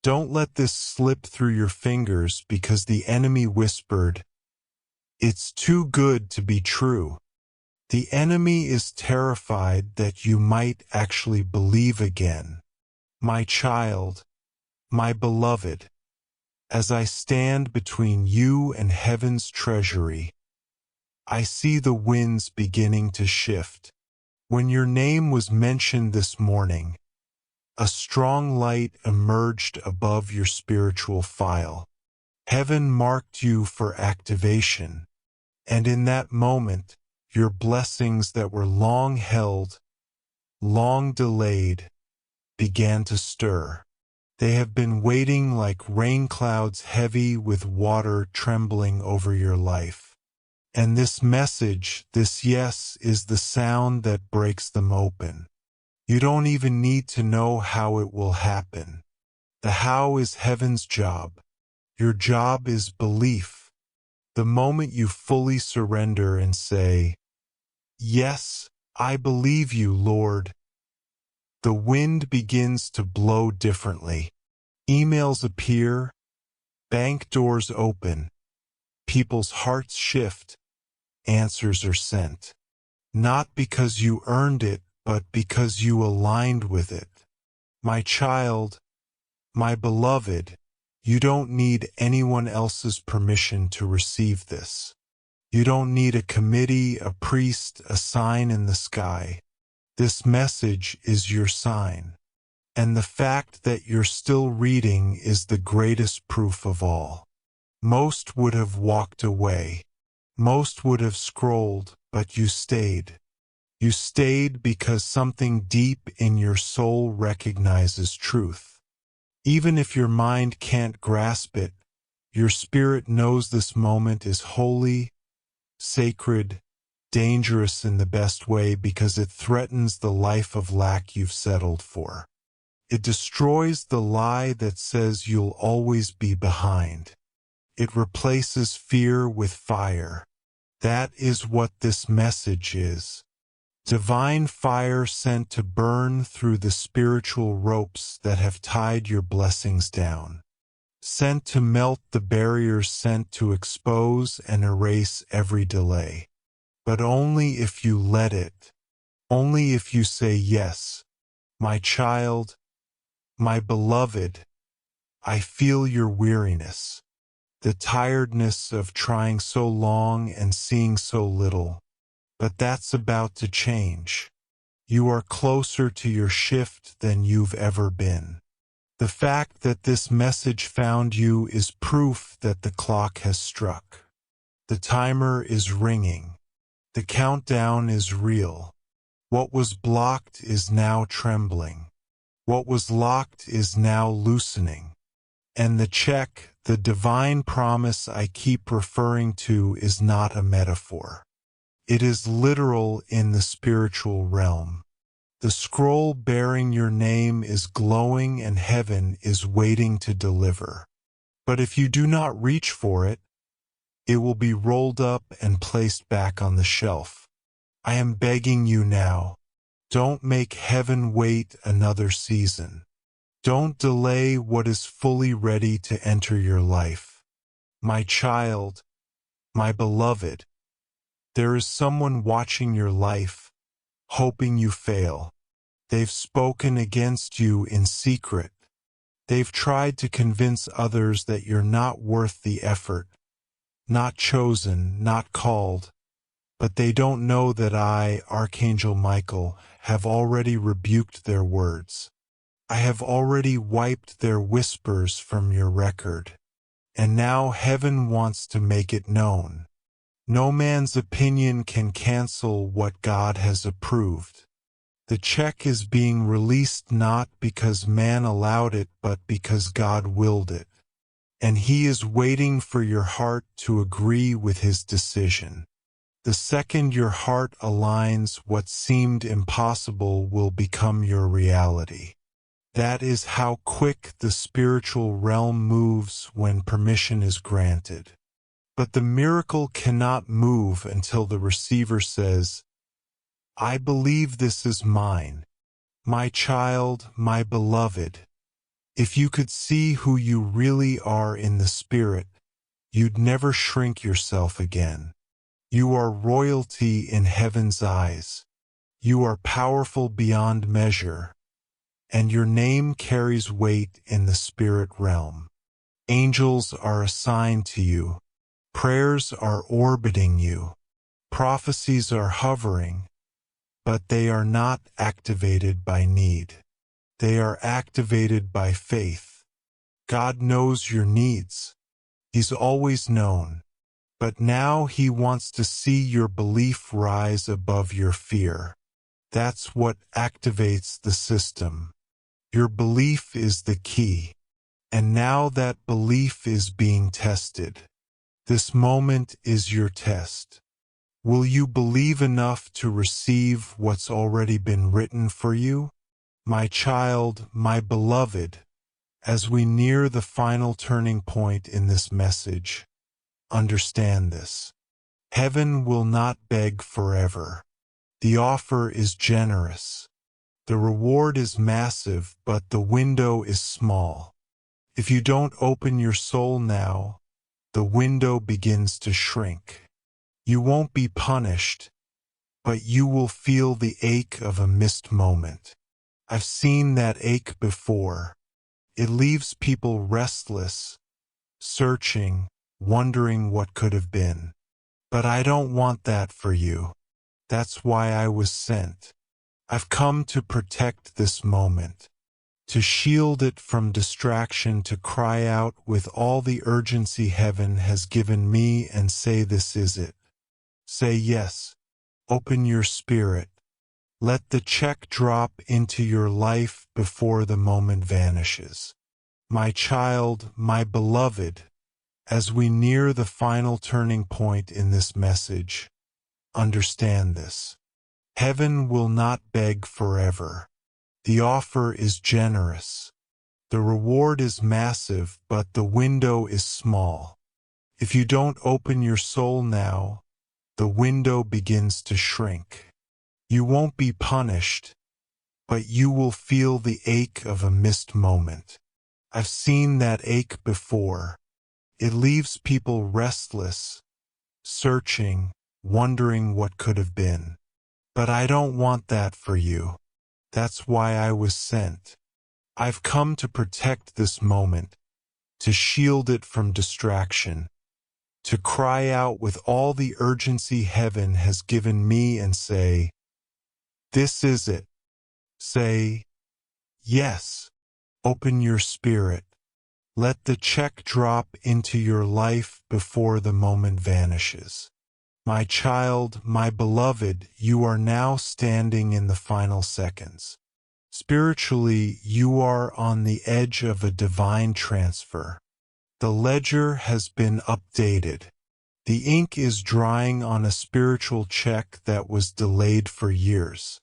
Don't let this slip through your fingers because the enemy whispered, "It's too good to be true." The enemy is terrified that you might actually believe again. My child, my beloved, as I stand between you and heaven's treasury, I see the winds beginning to shift. When your name was mentioned this morning, A strong light emerged above your spiritual file. Heaven marked you for activation, and in that moment, your blessings that were long held, long delayed, began to stir. They have been waiting like rain clouds heavy with water trembling over your life. And this message, this yes, is the sound that breaks them open. You don't even need to know how it will happen. The how is heaven's job. Your job is belief. The moment you fully surrender and say, "Yes, I believe you, Lord," the wind begins to blow differently. Emails appear, bank doors open, people's hearts shift, answers are sent. Not because you earned it, but because you aligned with it. My child, my beloved, you don't need anyone else's permission to receive this. You don't need a committee, a priest, a sign in the sky. This message is your sign. And the fact that you're still reading is the greatest proof of all. Most would have walked away. Most would have scrolled, but you stayed. You stayed because something deep in your soul recognizes truth. Even if your mind can't grasp it, your spirit knows this moment is holy, sacred, dangerous in the best way because it threatens the life of lack you've settled for. It destroys the lie that says you'll always be behind. It replaces fear with fire. That is what this message is. Divine fire sent to burn through the spiritual ropes that have tied your blessings down. Sent to melt the barriers, sent to expose and erase every delay. But only if you let it. Only if you say yes. My child, my beloved, I feel your weariness. The tiredness of trying so long and seeing so little. But that's about to change. You are closer to your shift than you've ever been. The fact that this message found you is proof that the clock has struck. The timer is ringing. The countdown is real. What was blocked is now trembling. What was locked is now loosening. And the check, the divine promise I keep referring to, is not a metaphor. It is literal in the spiritual realm. The scroll bearing your name is glowing and heaven is waiting to deliver. But if you do not reach for it, it will be rolled up and placed back on the shelf. I am begging you now, don't make heaven wait another season. Don't delay what is fully ready to enter your life. My child, my beloved, there is someone watching your life, hoping you fail. They've spoken against you in secret. They've tried to convince others that you're not worth the effort, not chosen, not called. But they don't know that I, Archangel Michael, have already rebuked their words. I have already wiped their whispers from your record. And now heaven wants to make it known. No man's opinion can cancel what God has approved. The check is being released not because man allowed it, but because God willed it. And He is waiting for your heart to agree with His decision. The second your heart aligns, what seemed impossible will become your reality. That is how quick the spiritual realm moves when permission is granted. But the miracle cannot move until the receiver says, I believe this is mine. My child, my beloved. If you could see who you really are in the spirit, you'd never shrink yourself again. You are royalty in heaven's eyes. You are powerful beyond measure. And your name carries weight in the spirit realm. Angels are assigned to you. Prayers are orbiting you. Prophecies are hovering, but they are not activated by need. They are activated by faith. God knows your needs. He's always known. But now He wants to see your belief rise above your fear. That's what activates the system. Your belief is the key. And now that belief is being tested. This moment is your test. Will you believe enough to receive what's already been written for you? My child, my beloved, as we near the final turning point in this message, understand this. Heaven will not beg forever. The offer is generous. The reward is massive, but the window is small. If you don't open your soul now, the window begins to shrink. You won't be punished, but you will feel the ache of a missed moment. I've seen that ache before. It leaves people restless, searching, wondering what could have been. But I don't want that for you. That's why I was sent. I've come to protect this moment, to shield it from distraction, to cry out with all the urgency heaven has given me and say, this is it. Say yes. Open your spirit. Let the check drop into your life before the moment vanishes. My child, my beloved, as we near the final turning point in this message, understand this. Heaven will not beg forever. The offer is generous. The reward is massive, but the window is small. If you don't open your soul now, the window begins to shrink. You won't be punished, but you will feel the ache of a missed moment. I've seen that ache before. It leaves people restless, searching, wondering what could have been. But I don't want that for you. That's why I was sent. I've come to protect this moment, to shield it from distraction, to cry out with all the urgency heaven has given me and say, this is it. Say, yes. Open your spirit. Let the check drop into your life before the moment vanishes. My child, my beloved, you are now standing in the final seconds. Spiritually, you are on the edge of a divine transfer. The ledger has been updated. The ink is drying on a spiritual check that was delayed for years.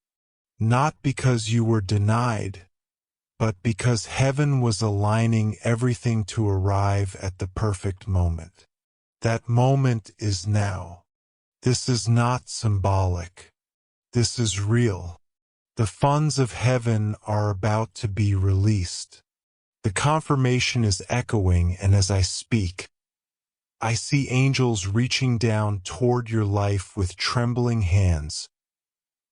Not because you were denied, but because heaven was aligning everything to arrive at the perfect moment. That moment is now. This is not symbolic. This is real. The funds of heaven are about to be released. The confirmation is echoing, and as I speak, I see angels reaching down toward your life with trembling hands,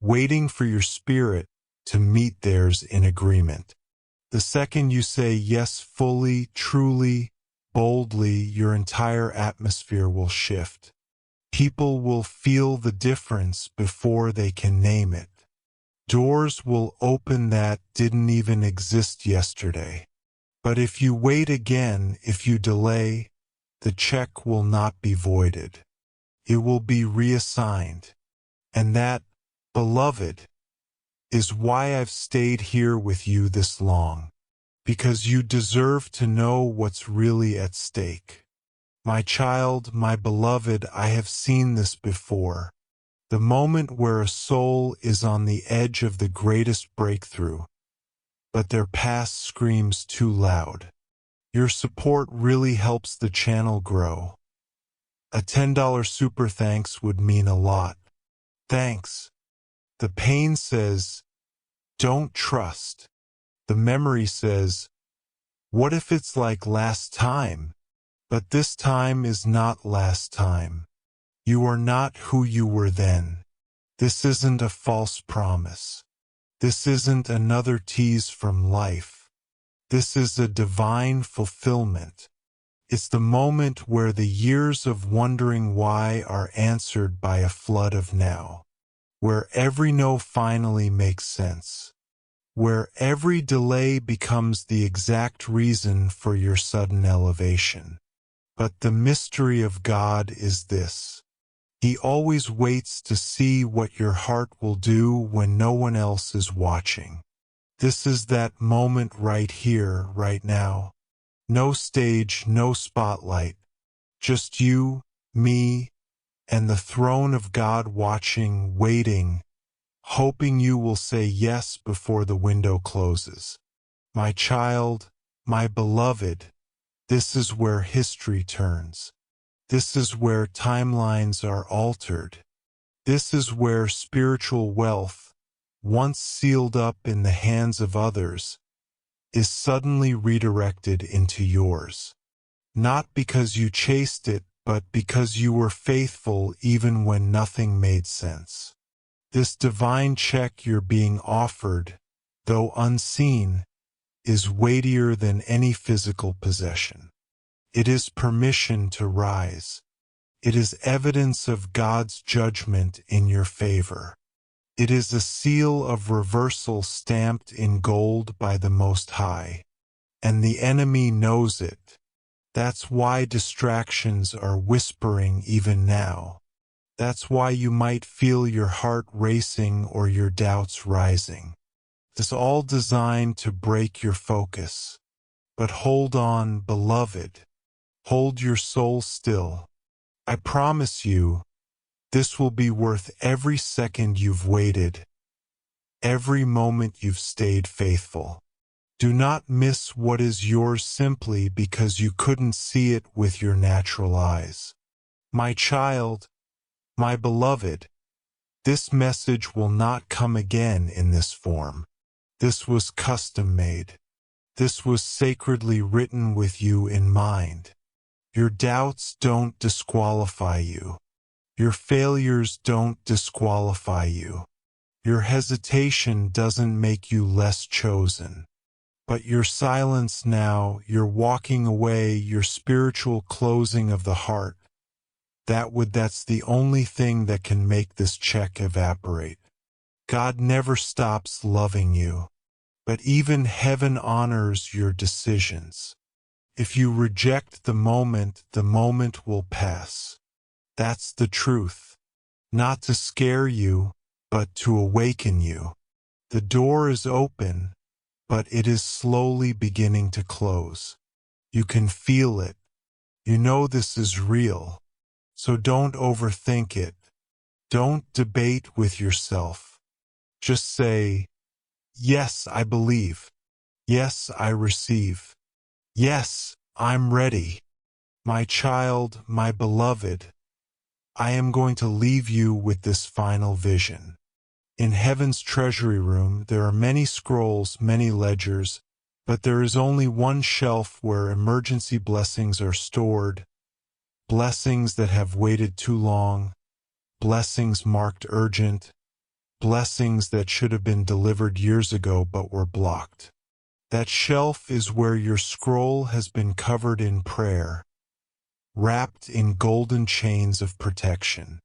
waiting for your spirit to meet theirs in agreement. The second you say yes fully, truly, boldly, your entire atmosphere will shift. People will feel the difference before they can name it. Doors will open that didn't even exist yesterday. But if you wait again, if you delay, the check will not be voided. It will be reassigned. And that, beloved, is why I've stayed here with you this long. Because you deserve to know what's really at stake. My child, my beloved, I have seen this before. The moment where a soul is on the edge of the greatest breakthrough, but their past screams too loud. Your support really helps the channel grow. A $10 super thanks would mean a lot. Thanks. The pain says, don't trust. The memory says, what if it's like last time? But this time is not last time. You are not who you were then. This isn't a false promise. This isn't another tease from life. This is a divine fulfillment. It's the moment where the years of wondering why are answered by a flood of now. Where every no finally makes sense. where every delay becomes the exact reason for your sudden elevation. But the mystery of God is this: He always waits to see what your heart will do when no one else is watching. This is that moment right here, right now. No stage, no spotlight. Just you, me, and the throne of God watching, waiting, hoping you will say yes before the window closes. My child, my beloved, this is where history turns. This is where timelines are altered. This is where spiritual wealth, once sealed up in the hands of others, is suddenly redirected into yours. Not because you chased it, but because you were faithful even when nothing made sense. This divine check you're being offered, though unseen, is weightier than any physical possession. It is permission to rise. It is evidence of God's judgment in your favor. It is a seal of reversal stamped in gold by the Most High. And the enemy knows it. That's why distractions are whispering even now. That's why you might feel your heart racing or your doubts rising. It's all designed to break your focus. But hold on, beloved. Hold your soul still. I promise you, this will be worth every second you've waited, every moment you've stayed faithful. Do not miss what is yours simply because you couldn't see it with your natural eyes. My child, my beloved, this message will not come again in this form. This was custom made. This was sacredly written with you in mind. Your doubts don't disqualify you. Your failures don't disqualify you. Your hesitation doesn't make you less chosen. But your silence now, your walking away, your spiritual closing of the heart, that's the only thing that can make this check evaporate. God never stops loving you, but even heaven honors your decisions. If you reject the moment will pass. That's the truth. Not to scare you, but to awaken you. The door is open, but it is slowly beginning to close. You can feel it. You know this is real. So don't overthink it. Don't debate with yourself. Just say, yes, I believe. Yes, I receive. Yes, I'm ready. My child, my beloved, I am going to leave you with this final vision. In heaven's treasury room, there are many scrolls, many ledgers, but there is only one shelf where emergency blessings are stored, blessings that have waited too long, blessings marked urgent, blessings that should have been delivered years ago but were blocked. That shelf is where your scroll has been covered in prayer, wrapped in golden chains of protection.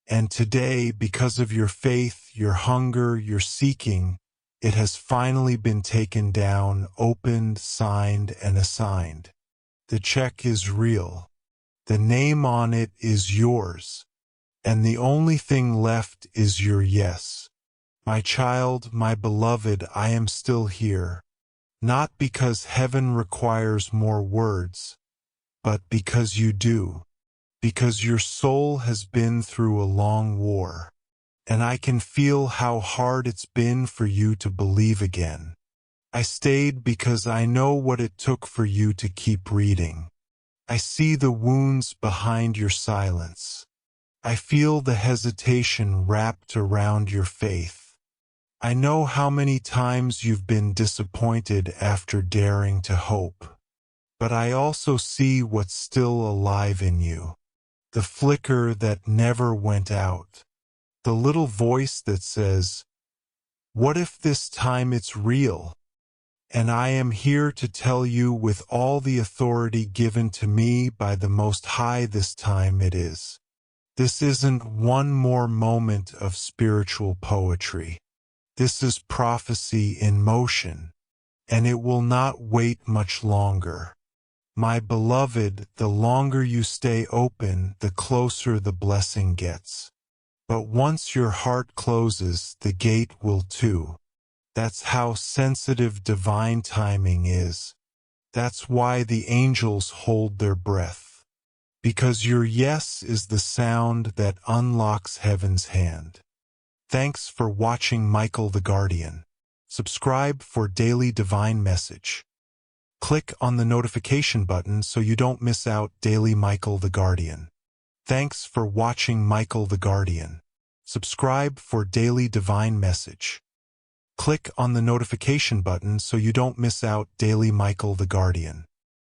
And today, because of your faith, your hunger, your seeking, it has finally been taken down, opened, signed, and assigned. The check is real. The name on it is yours. And the only thing left is your yes. My child, my beloved, I am still here. Not because heaven requires more words, but because you do. Because your soul has been through a long war. And I can feel how hard it's been for you to believe again. I stayed because I know what it took for you to keep reading. I see the wounds behind your silence. I feel the hesitation wrapped around your faith. I know how many times you've been disappointed after daring to hope. But I also see what's still alive in you. The flicker that never went out. The little voice that says, what if this time it's real? And I am here to tell you with all the authority given to me by the Most High this time it is. This isn't one more moment of spiritual poetry. This is prophecy in motion, and it will not wait much longer. My beloved, the longer you stay open, the closer the blessing gets. But once your heart closes, the gate will too. That's how sensitive divine timing is. That's why the angels hold their breath. Because your yes is the sound that unlocks heaven's hand. Thanks for watching Michael the Guardian. Subscribe for daily divine message. Click on the notification button so you don't miss out daily Michael the Guardian. Thanks for watching Michael the Guardian. Subscribe for daily divine message. Click on the notification button so you don't miss out daily Michael the Guardian.